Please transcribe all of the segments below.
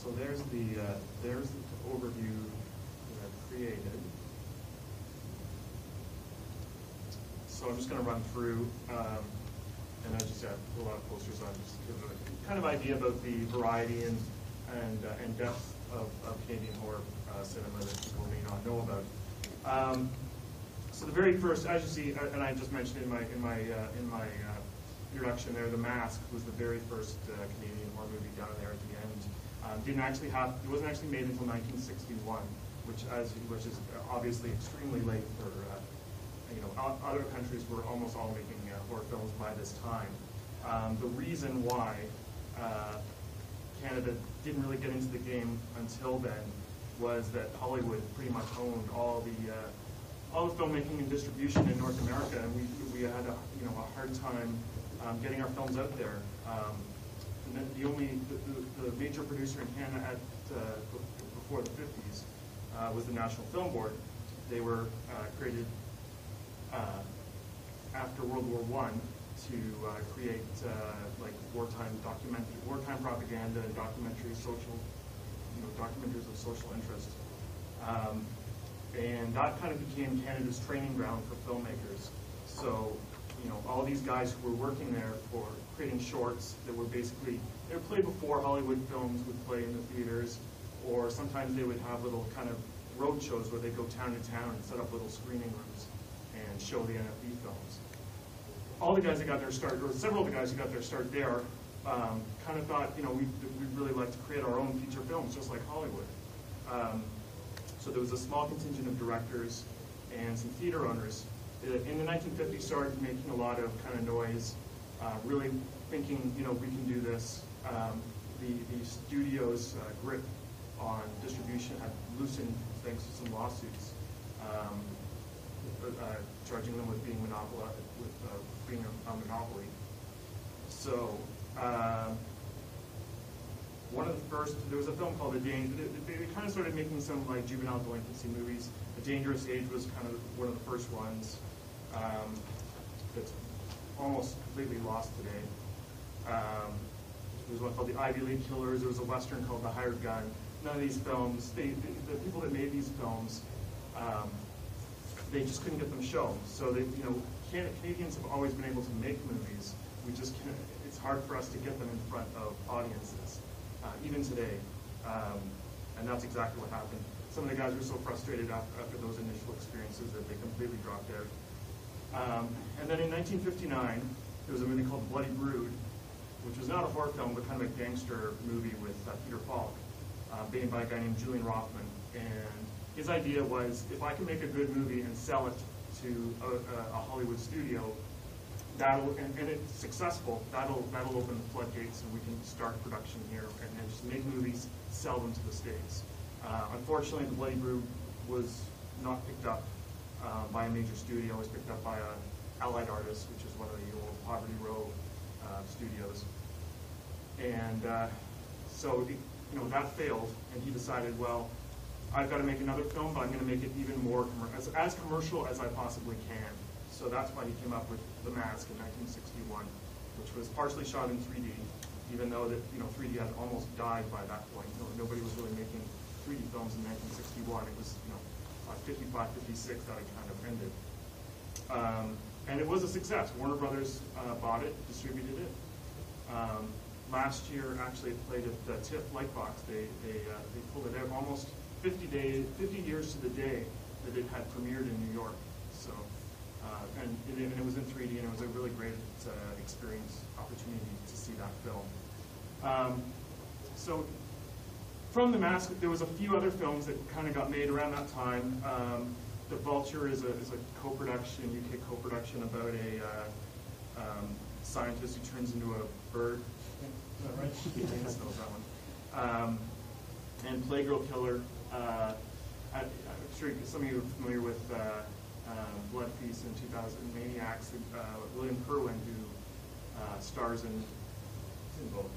So there's the overview that I've created. So I'm just going to run through, and I just have a lot of posters on, just to give a kind of idea about the variety and depth of Canadian horror cinema that people may not know about. So the very first, as you see, and I just mentioned in my introduction there, The Mask was the very first Canadian horror movie down there at the end. It wasn't actually made until 1961, which is obviously extremely late for. Other countries were almost all making horror films by this time. The reason why Canada didn't really get into the game until then was that Hollywood pretty much owned all the filmmaking and distribution in North America, and we had a hard time getting our films out there. And then the major producer in Canada before the 50s was the National Film Board. They were created after World War I to create like wartime propaganda and documentaries of social interest, and that kind of became Canada's training ground for filmmakers. So all these guys who were working there for creating shorts that were basically, they would play before Hollywood films would play in the theaters, or sometimes they would have little kind of road shows where they go town to town and set up little screening rooms and show the NFB films. All the guys that got their start, or several of the guys who got their start there, kind of thought, we'd really like to create our own feature films, just like Hollywood. So there was a small contingent of directors and some theater owners that in the 1950s started making a lot of kind of noise, really thinking, we can do this. The studio's grip on distribution had loosened thanks to some lawsuits. Charging them with being a monopoly. So one of the first, there was a film called they kind of started making some like juvenile delinquency movies. A Dangerous Age was kind of one of the first ones that's almost completely lost today. There was one called The Ivy League Killers. There was a Western called The Hired Gun. None of these films, the people that made these films, they just couldn't get them shown. So Canadians have always been able to make movies. We just can't, it's hard for us to get them in front of audiences, even today. And that's exactly what happened. Some of the guys were so frustrated after those initial experiences that they completely dropped out. And then in 1959, there was a movie called Bloody Brood, which was not a horror film, but kind of a gangster movie with Peter Falk, made by a guy named Julian Rothman. And his idea was, if I can make a good movie and sell it to a Hollywood studio, and it's successful, that'll open the floodgates, and we can start production here and just make movies, sell them to the States. Unfortunately, The Bloody Brood was not picked up by a major studio. It was picked up by Allied Artists, which is one of the old Poverty Row studios. And so that failed, and he decided, well, I've got to make another film, but I'm going to make it even more as commercial as I possibly can. So that's why he came up with The Mask in 1961, which was partially shot in 3D, even though that 3D had almost died by that point. Nobody was really making 3D films in 1961. It was 55, 56 that it kind of ended. And it was a success. Warner Brothers bought it, distributed it. Last year, actually, it played at the TIFF Lightbox. They pulled it out almost 50 years to the day that it had premiered in New York. So, and it was in 3D, and it was a really great experience, opportunity to see that film. So, from The Mask, there was a few other films that kind of got made around that time. The Vulture is a co-production, UK co-production about a scientist who turns into a bird. Is that right? Yes, knows that one. And Playgirl Killer. I'm sure some of you are familiar with Blood Feast in 2000, Maniacs. William Kerwin, who stars in both.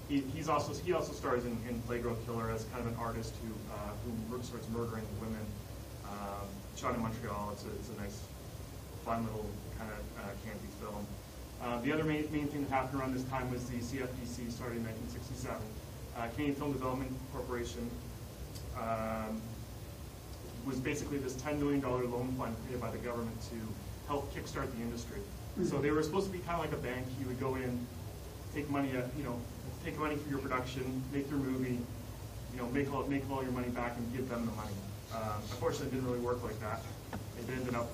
He also stars in Playgirl Killer as kind of an artist who starts murdering women. Shot in Montreal. It's a nice, fun little kind of campy film. The other main thing that happened around this time was the CFDC started in 1967. Canadian Film Development Corporation was basically this $10 million loan fund created by the government to help kickstart the industry. So they were supposed to be kind of like a bank. You would go in, take money, take money for your production, make your movie, make all your money back and give them the money. Unfortunately, it didn't really work like that. It ended up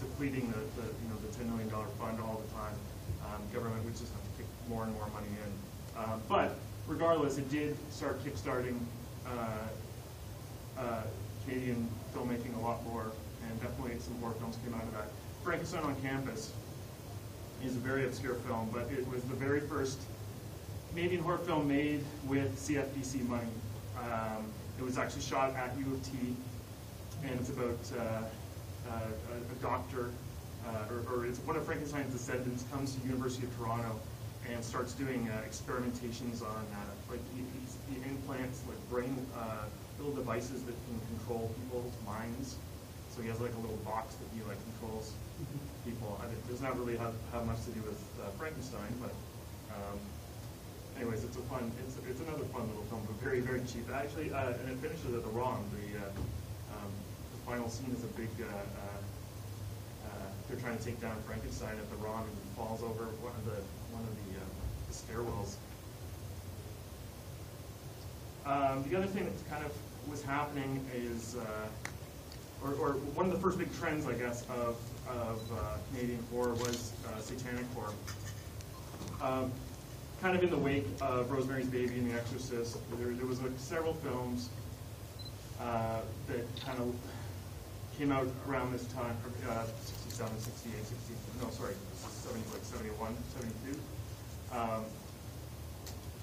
depleting the $10 million fund all the time. Government would just have to kick more and more money in. But regardless, it did start kickstarting Canadian filmmaking a lot more, and definitely some horror films came out of that. Frankenstein on Campus is a very obscure film, but it was the very first Canadian horror film made with CFDC money. It was actually shot at U of T, and it's about a doctor, or it's one of Frankenstein's descendants comes to the University of Toronto and starts doing experimentations on like he implants like brain little devices that can control people's minds. So he has like a little box that he like controls people. It does not really have much to do with Frankenstein, but anyways, it's another fun little film, but very, very cheap. Actually, and it finishes at the ROM. The final scene is a big. They're trying to take down Frankenstein at the ROM, and he falls over one of the stairwells. The other thing that kind of was happening is, or one of the first big trends, I guess, of Canadian horror was satanic horror. Kind of in the wake of Rosemary's Baby and The Exorcist, there was several films that kind of came out around this time, 67, 68, 60, no, sorry, 71, 72.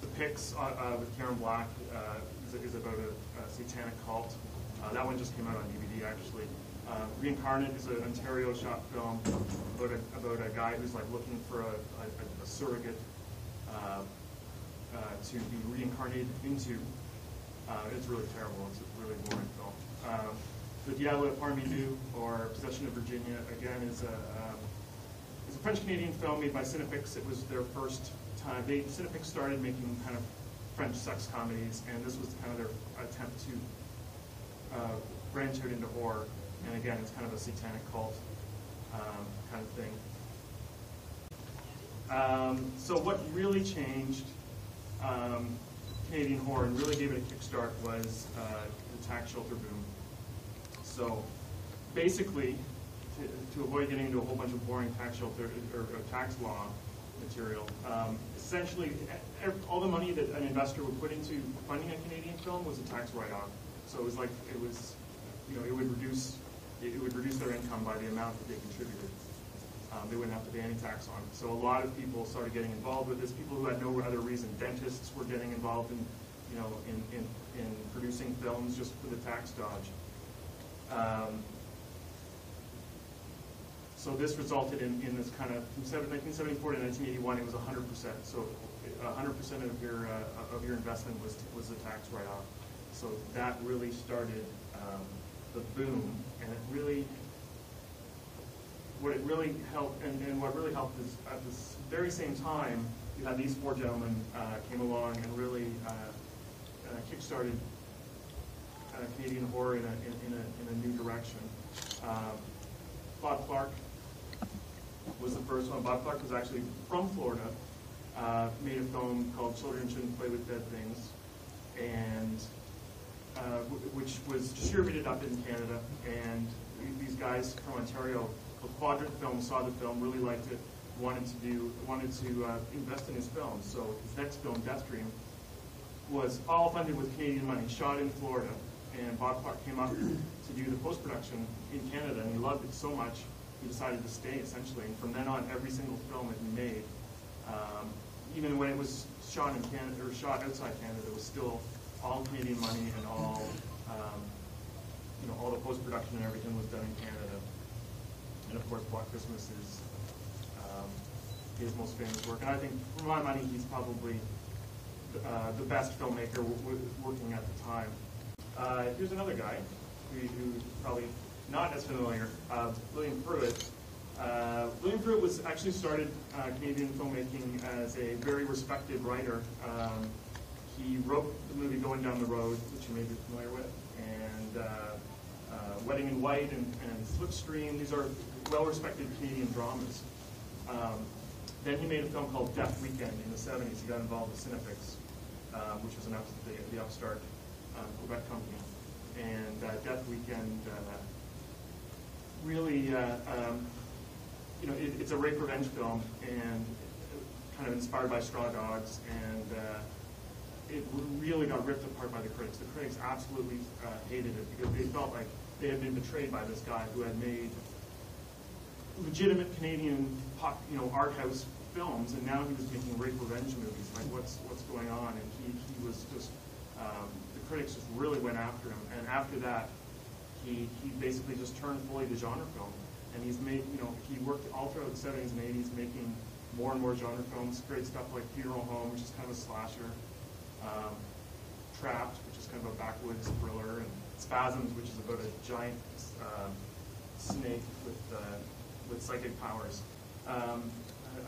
The Pix with Karen Black is about a satanic cult. That one just came out on DVD, actually. Reincarnate is an Ontario shot film about a guy who's like looking for a surrogate to be reincarnated into. It's really terrible. It's a really boring film. The Diable at Parmi Du, or Possession of Virginia, again, is a French-Canadian film made by Cinepix. It was their first time. Cinepix started making kind of French sex comedies, and this was kind of their attempt to branch out into horror. And again, it's kind of a satanic cult kind of thing. So what really changed Canadian horror and really gave it a kickstart was the tax shelter boom. So basically, to avoid getting into a whole bunch of boring tax shelter or tax law material, essentially all the money that an investor would put into funding a Canadian film was a tax write-off. So it was like it would reduce their income by the amount that they contributed. They wouldn't have to pay any tax on it. So a lot of people started getting involved with this. People who had no other reason, dentists were getting involved in producing films just for the tax dodge. So this resulted in this kind of, from 1974 to 1981, it was 100%. So 100% of your investment was a tax write-off. So that really started the boom, and what really helped is at this very same time, you had these four gentlemen came along and really kickstarted Canadian horror in a new direction. Bob Clark was the first one. Bob Clark was actually from Florida, made a film called Children Shouldn't Play with Dead Things, and which was distributed up in Canada. And these guys from Ontario, Quadrant Films, saw the film, really liked it, wanted to invest in his film. So his next film, Death Dream, was all funded with Canadian money, shot in Florida. And Bob Clark came up to do the post-production in Canada, and he loved it so much, he decided to stay, essentially. And from then on, every single film that he made, even when it was shot in Canada, or shot outside Canada, it was still all Canadian money, and all the post-production and everything was done in Canada. And of course, Black Christmas is his most famous work. And I think, for my money, he's probably the best filmmaker working at the time. Here's another guy who's probably not as familiar. William Pruitt William Pruitt was actually started Canadian filmmaking as a very respected writer. He wrote the movie Going Down the Road, which you may be familiar with, and Wedding in White and Slipstream. These are well-respected Canadian dramas. Then he made a film called Death Weekend in the 70s. He got involved with Cinepix, which was the upstart Quebec company. And Death Weekend really, it's a rape revenge film, and kind of inspired by Straw Dogs, and it really got ripped apart by the critics. The critics absolutely hated it because they felt like they had been betrayed by this guy who had made legitimate Canadian art house films, and now he was making rape revenge movies. Like, what's going on? And he was just the critics just really went after him. And after that, he basically just turned fully to genre film. And he's made, he worked all throughout the 70s and 80s making more and more genre films. Great stuff like Funeral Home, which is kind of a slasher. Trapped, which is kind of a backwoods thriller, and Spasms, which is about a giant snake with psychic powers. I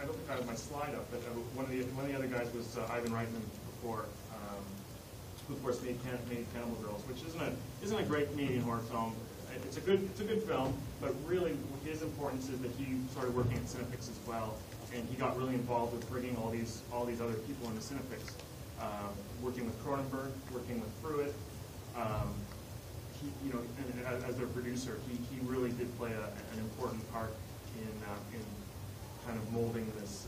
don't think I have my slide up, but one of the other guys was Ivan Reitman before, who of course made Cannibal Girls, which isn't a great Canadian horror film. It's a good film, but really his importance is that he started working at Cinepix as well, and he got really involved with bringing all these other people into Cinepix. Working with Cronenberg, working with Pruitt, and as their producer, he really did play an important part in kind of molding this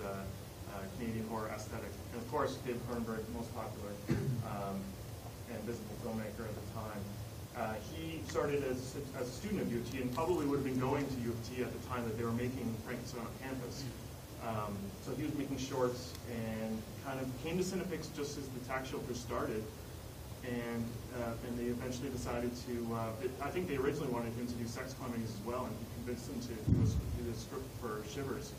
Canadian horror aesthetic. And of course, David Cronenberg, most popular and visible filmmaker at the time. He started as a student of U of T, and probably would have been going to U of T at the time that they were making Frankenstein on campus. So he was making shorts and kind of came to Cinepix just as the tax shelter started, and they eventually decided to. I think they originally wanted him to do sex comedies as well, and he convinced them to do a script for Shivers.